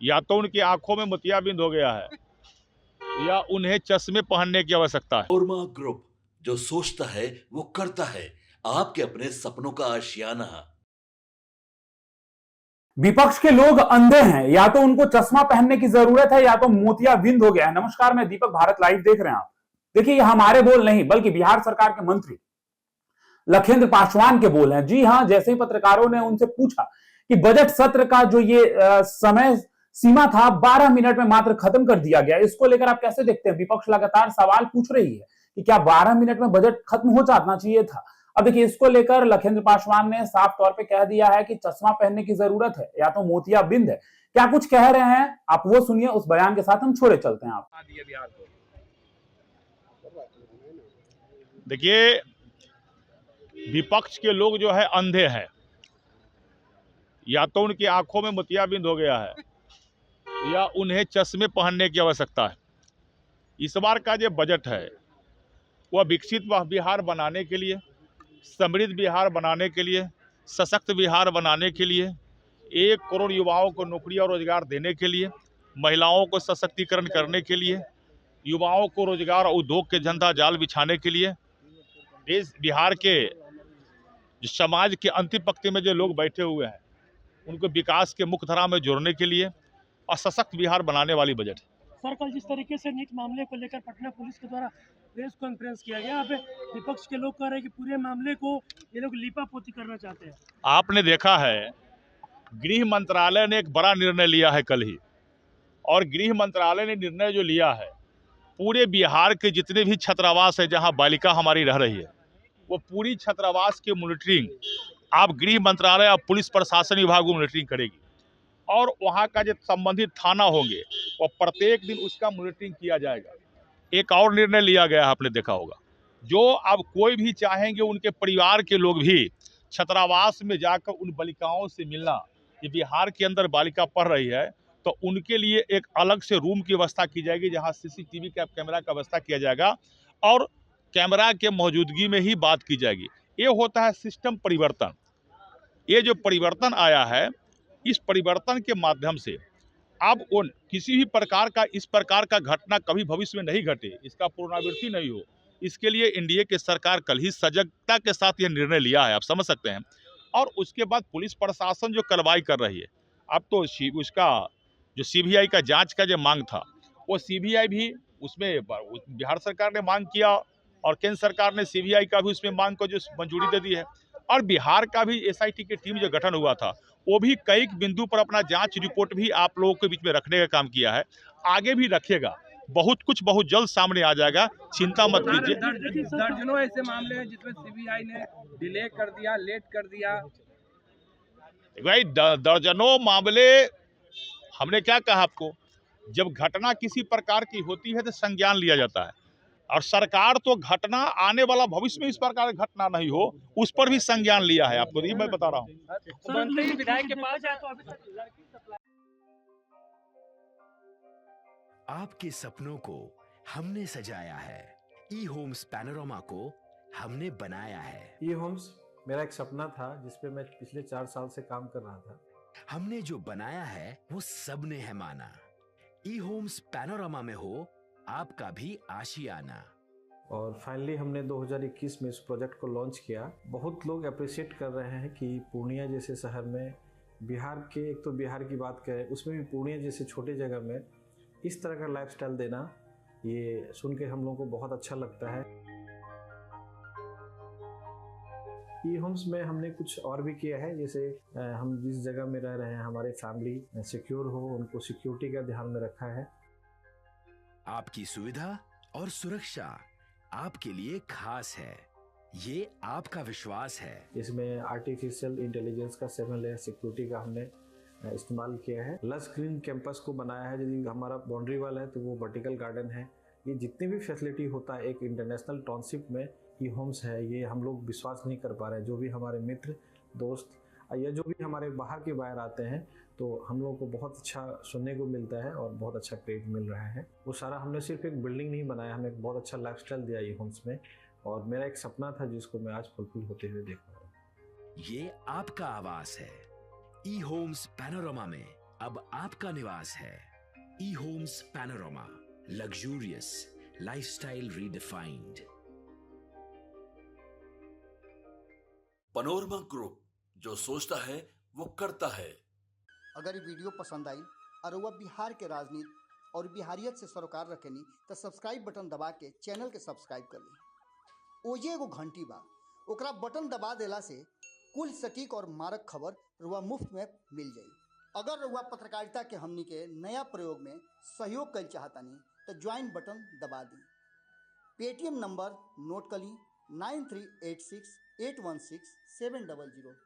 या तो उनकी आंखों में मोतियाबिंद हो गया है या उन्हें चश्मे पहनने की आवश्यकता है। ओरमा ग्रुप, जो सोचता है वो करता है। आपके अपने सपनों का आशियाना। विपक्ष के लोग अंधे हैं, या तो उनको चश्मा पहनने की जरूरत है या तो मोतियाबिंद हो गया है। नमस्कार, मैं दीपक, भारत लाइव देख रहे हैं आप। देखिए, ये हमारे बोल नहीं बल्कि बिहार सरकार के मंत्री लखेंद्र पासवान के बोल हैं। जी हां, जैसे ही पत्रकारों ने उनसे पूछा कि बजट सत्र का जो ये समय सीमा था 12 मिनट में मात्र खत्म कर दिया गया, इसको लेकर आप कैसे देखते हैं? विपक्ष लगातार सवाल पूछ रही है कि क्या 12 मिनट में बजट खत्म हो जाना चाहिए था। अब देखिए, इसको लेकर लखेंद्र पासवान ने साफ तौर पे कह दिया है कि चश्मा पहनने की जरूरत है या तो मोतियाबिंद है। क्या कुछ कह रहे हैं आप वो सुनिए, उस बयान के साथ हम छोड़े चलते हैं आप। देखिए, विपक्ष के लोग जो है अंधे हैं, या तो उनकी आंखों में मोतियाबिंद हो गया है या उन्हें चश्मे पहनने की आवश्यकता है। इस बार का जो बजट है वह विकसित बिहार बनाने के लिए, समृद्ध बिहार बनाने के लिए, सशक्त बिहार बनाने के लिए, 1 करोड़ युवाओं को नौकरी और रोजगार देने के लिए, महिलाओं को सशक्तिकरण करने के लिए, युवाओं को रोजगार और उद्योग के धंधा जाल बिछाने के लिए, देश बिहार के जो समाज के अंतिम पंक्ति में जो लोग बैठे हुए हैं उनको विकास के मुख्य धारा में जोड़ने के लिए और सशक्त बिहार बनाने वाली बजट है। सर, कल जिस तरीके से नीट मामले को लेकर पटना पुलिस के द्वारा प्रेस कॉन्फ्रेंस किया गया, यहाँ पे विपक्ष के लोग कह रहे हैं कि पूरे मामले को ये लोग लीपापोती करना चाहते हैं। आपने देखा है, गृह मंत्रालय ने एक बड़ा निर्णय लिया है कल ही, और गृह मंत्रालय ने निर्णय जो लिया है, पूरे बिहार के जितने भी छात्रावास है जहां बालिका हमारी रह रही है, वो पूरी छात्रावास की मॉनिटरिंग आप गृह मंत्रालय और पुलिस प्रशासन विभाग मॉनिटरिंग करेगी, और वहां का जो संबंधित थाना होंगे वो प्रत्येक दिन उसका मॉनिटरिंग किया जाएगा। एक और निर्णय लिया गया है, आपने देखा होगा, जो अब कोई भी चाहेंगे उनके परिवार के लोग भी छात्रावास में जाकर उन बालिकाओं से मिलना, ये बिहार के अंदर बालिका पढ़ रही है तो उनके लिए एक अलग से रूम की व्यवस्था की जाएगी जहां सीसीटीवी कैमरा का व्यवस्था किया जाएगा और कैमरा के मौजूदगी में ही बात की जाएगी। ये होता है सिस्टम परिवर्तन। ये जो परिवर्तन आया है, इस परिवर्तन के माध्यम से अब उन किसी भी प्रकार का इस प्रकार का घटना कभी भविष्य में नहीं घटे, इसका पुनरावृत्ति नहीं हो, इसके लिए एनडीए की सरकार कल ही सजगता के साथ यह निर्णय लिया है, आप समझ सकते हैं। और उसके बाद पुलिस प्रशासन जो कार्रवाई कर रही है, अब तो उसका जो सीबीआई का जांच का जो मांग था, वो सीबीआई भी उसमें बिहार सरकार ने मांग किया और केंद्र सरकार ने सीबीआई का भी उसमें मांग को जो मंजूरी दे दी है। और बिहार का भी एसआईटी की टीम जो गठन हुआ था, वो भी कई बिंदु पर अपना जांच रिपोर्ट भी आप लोगों के बीच में रखने का काम किया है, आगे भी रखेगा। बहुत कुछ बहुत जल्द सामने आ जाएगा, चिंता मत कीजिए। दर्जनों ऐसे मामले हैं जिसमें सीबीआई ने डिले कर दिया, लेट कर दिया। भाई दर्जनों मामले, हमने क्या कहा आपको, जब घटना किसी प्रकार की होती है तो संज्ञान लिया जाता है, और सरकार तो घटना आने वाला भविष्य में इस प्रकार की घटना नहीं हो उस पर भी संज्ञान लिया है। आपको मैं बता रहा हूँ। विधायक के पास जाए तो अभी तक लड़की सप्लाई। आपके सपनों को हमने सजाया है, ई होम्स पैनोरामा को हमने बनाया है। ई होम्स मेरा एक सपना था जिसपे मैं पिछले 4 साल से काम कर रहा था। हमने जो बनाया है वो सबने है माना। ई होम्स पैनोरामा में हो आपका भी आशियाना। और फाइनली हमने 2021 में इस प्रोजेक्ट को लॉन्च किया। बहुत लोग अप्रिशिएट कर रहे हैं कि पूर्णिया जैसे शहर में, बिहार के, एक तो बिहार की बात करें उसमें भी पूर्णिया जैसे छोटे जगह में इस तरह का लाइफस्टाइल देना, ये सुन के हम लोगों को बहुत अच्छा लगता है। ई होम्स में हमने कुछ और भी किया है, जैसे हम जिस जगह में रह रहे हैं हमारे फैमिली सिक्योर हो, उनको सिक्योरिटी का ध्यान में रखा है। आपकी सुविधा और सुरक्षा आपके लिए खास है, ये आपका विश्वास है। इसमें आर्टिफिशियल इंटेलिजेंस का 7 लेयर सिक्योरिटी का हमने इस्तेमाल किया है। लस ग्रीन कैंपस को बनाया है, यदि हमारा बाउंड्री वाल है तो वो वर्टिकल गार्डन है। ये जितनी भी फैसिलिटी होता है एक इंटरनेशनल टाउनशिप में, ई होम्स है, ये हम लोग विश्वास नहीं कर पा रहे हैं। जो भी हमारे मित्र दोस्त या जो भी हमारे बाहर के बाहर आते हैं तो हम लोगों को बहुत अच्छा सुनने को मिलता है और बहुत अच्छा क्रेडिट मिल रहा है। वो सारा हमने सिर्फ एक बिल्डिंग नहीं बनाया, हमें एक बहुत अच्छा लाइफस्टाइल दिया ई होम्स में, और मेरा एक सपना था जिसको मैं आज फुलफिल होते हुए देख रहा हूँ। ये आपका आवास है। ई होम्स पैनोरामा में अब आपका निवास है। E Homes Panorama, luxurious lifestyle redefined. Panorama Group, जो सोचता है वो करता है। अगर ये वीडियो पसंद आई और वह बिहार के राजनीति और बिहारियत से सरोकार रखेनी तो सब्सक्राइब बटन दबा के चैनल के सब्सक्राइब कर ली। ओजे एगो घंटी बा, ओकरा बटन दबा देला से कुल सटीक और मारक खबर रुआ मुफ्त में मिल जाई। अगर रुआ पत्रकारिता के हमनी के नया प्रयोग में सहयोग कर चाहतानी तो ज्वाइन बटन दबा दी। पेटीएम नंबर नोट कर ली 9386816700।